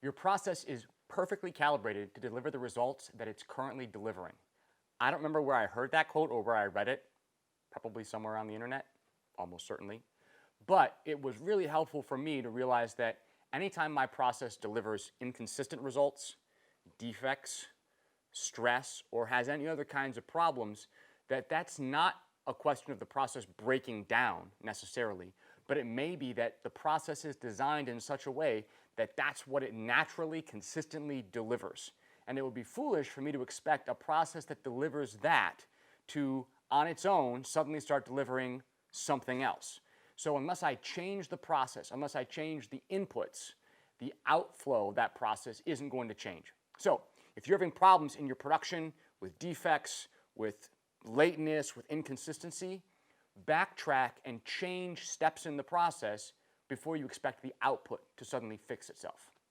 Your process is perfectly calibrated to deliver the results that it's currently delivering. I don't remember where I heard that quote or where I read it, probably somewhere on the internet, almost certainly. But it was really helpful for me to realize that anytime my process delivers inconsistent results, defects, stress, or has any other kinds of problems, that's not a question of the process breaking down necessarily, but it may be that the process is designed in such a way that that's what it naturally, consistently delivers. And it would be foolish for me to expect a process that delivers that to, on its own, suddenly start delivering something else. So unless I change the process, unless I change the inputs, the outflow of that process isn't going to change. So if you're having problems in your production with defects, with lateness, with inconsistency, backtrack and change steps in the process before you expect the output to suddenly fix itself.